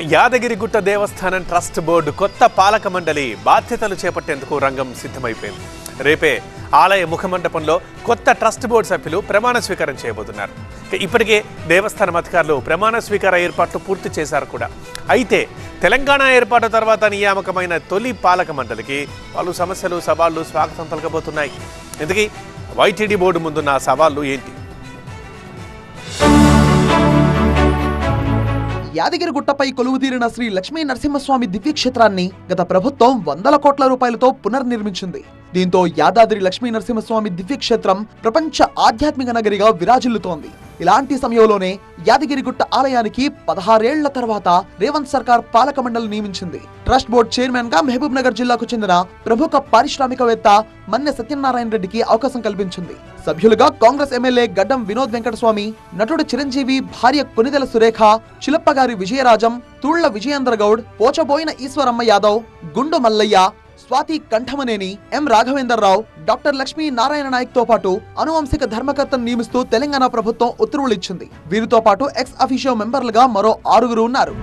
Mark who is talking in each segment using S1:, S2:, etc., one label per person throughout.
S1: యాదగిరిగుట్ట దేవస్థానం trust board కొత్త పాలక మండలి బాధ్యతలు చేపట్టేందుకు రంగం సిద్ధమైపోయింది. రేపే ఆలయ ముఖమండపంలో కొత్త ట్రస్ట్ బోర్డు సభ్యులు ప్రమాణ స్వీకారం చేయబోతున్నారు. ఇప్పటికే దేవస్థానం అధికారులు ప్రమాణ స్వీకార ఏర్పాట్లు పూర్తి చేశారు కూడా. అయితే తెలంగాణ ఏర్పాటు తర్వాత నియామకమైన తొలి పాలక మండలికి పలు సమస్యలు, సవాళ్లు స్వాగతం పలకబోతున్నాయి. ఇందుకీ వైటీడీ బోర్డు ముందున్న సవాళ్లు ఏంటి?
S2: యాదగిరిగుట్టపై కొలువుదీరిన శ్రీ లక్ష్మీ నరసింహస్వామి దివ్యక్షేత్రాన్ని గత ప్రభుత్వం 100 కోట్ల రూపాయలతో పునర్నిర్మించింది. దీంతో యాదాద్రి లక్ష్మీ నరసింహస్వామి దివ్యక్షేత్రం ప్రపంచ ఆధ్యాత్మిక నగరిగా విరాజిల్లుతోంది. ఇలాంటి సమయంలోనే యాదగిరిగుట్ట ఆలయానికి 16 ఏళ్ల తర్వాత రేవంత్ సర్కార్ పాలక మండలి నియమించింది. ట్రస్ట్ బోర్డు చైర్మన్ గా మహబూబ్ నగర్ జిల్లాకు చెందిన ప్రముఖ పారిశ్రామికవేత్త మన్నె సత్యనారాయణ రెడ్డికి అవకాశం కల్పించింది. సభ్యులుగా కాంగ్రెస్ ఎమ్మెల్యే గడ్డం వినోద్ వెంకటస్వామి, నటుడు చిరంజీవి భార్య కొనిదెల సురేఖ, చిలప్పగారి విజయరాజం, తుళ్ల విజయేంద్ర గౌడ్, పోచబోయిన ఈశ్వరమ్మ యాదవ్, గుండు మల్లయ్య, స్వాతి కంఠమనేని, ఎం రాఘవేంద్రరావు, డాక్టర్ లక్ష్మీ నారాయణ నాయక్ తో పాటు అనువంశిక ధర్మకర్తను నియమిస్తూ తెలంగాణ ప్రభుత్వం ఉత్తర్వులు ఇచ్చింది. వీరితో పాటు ఎక్స్ అఫీషియో మెంబర్లుగా మరో 6 ఉన్నారు.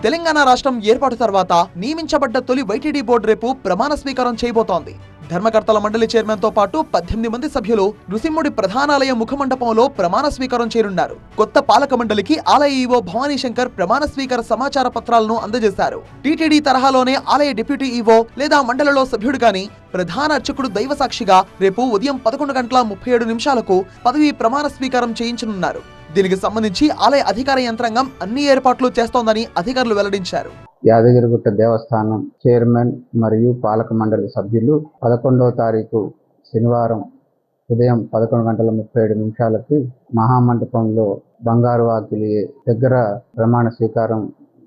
S2: తెలంగాణ రాష్ట్రం ఏర్పాటు తర్వాత నియమించబడ్డ తొలి వైటీడీ బోర్డు రేపు ప్రమాణ స్వీకారం చేయబోతోంది. ధర్మకర్తల మండలి చైర్మన్ తో పాటు 18 మంది సభ్యులు నృసింహుడి ప్రధానాలయ ముఖమండపంలో ప్రమాణ స్వీకారం చేయనున్నారు. కొత్త పాలక మండలికి ఆలయ ఈవో భవానీ శంకర్ ప్రమాణ స్వీకార సమాచార పత్రాలను అందజేశారు. టీటీడీ తరహాలోనే ఆలయ డిప్యూటీ ఈవో లేదా మండలిలో సభ్యుడు గాని ప్రధాన అర్చకుడు దైవ సాక్షిగా రేపు ఉదయం 11:37 పదవీ ప్రమాణ స్వీకారం చేయించనున్నారు. దీనికి సంబంధించి ఆలయ అధికార యంత్రాంగం అన్ని ఏర్పాట్లు చేస్తోందని అధికారులు వెల్లడించారు.
S3: యాదగిరిగుట్ట దేవస్థానం చైర్మన్ మరియు పాలక మండలి సభ్యులు 11వ తారీఖు శనివారం ఉదయం 11:37 మహామండపంలో బంగారు వాకిలి దగ్గర ప్రమాణ స్వీకారం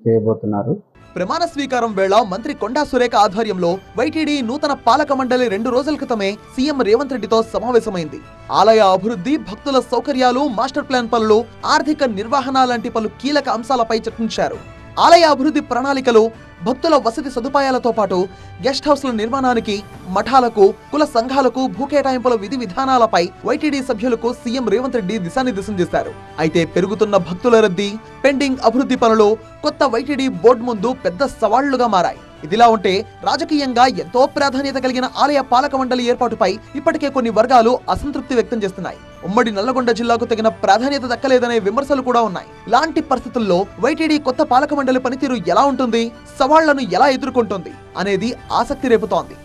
S3: చేయబోతున్నారు.
S2: ప్రమాణ స్వీకారం వేళ మంత్రి కొండా సురేఖ ఆధ్వర్యంలో వైటీడీ నూతన పాలక మండలి 2 రోజుల క్రితమే సీఎం రేవంత్ రెడ్డితో సమావేశమైంది. ఆలయ అభివృద్ధి, భక్తుల సౌకర్యాలు, మాస్టర్ ప్లాన్ పనులు, ఆర్థిక నిర్వహణ లాంటి పలు కీలక అంశాలపై చర్చించారు. ఆలయ అభివృద్ధి ప్రణాళికలు, భక్తుల వసతి సదుపాయాలతో పాటు గెస్ట్ హౌస్ల నిర్మాణానికి, మఠాలకు, కుల సంఘాలకు భూ కేటాయింపుల విధి విధానాలపై వైటీడీ సభ్యులకు సీఎం రేవంత్ రెడ్డి దిశానిర్దేశం చేశారు. అయితే పెరుగుతున్న భక్తుల రద్దీ, పెండింగ్ అభివృద్ధి పనులు కొత్త వైటీడీ బోర్డు ముందు పెద్ద సవాళ్లుగా మారాయి. ఇదిలా ఉంటే రాజకీయంగా ఎంతో ప్రాధాన్యత కలిగిన ఆలయ పాలక మండలి ఏర్పాటుపై ఇప్పటికే కొన్ని వర్గాలు అసంతృప్తి వ్యక్తం చేస్తున్నాయి. ఉమ్మడి నల్లగొండ జిల్లాకు తగిన ప్రాధాన్యత దక్కలేదనే విమర్శలు కూడా ఉన్నాయి. ఇలాంటి పరిస్థితుల్లో వైటీడీ కొత్త పాలక మండలి పనితీరు ఎలా ఉంటుంది, సవాళ్లను ఎలా ఎదుర్కొంటుంది అనేది ఆసక్తి రేపుతోంది.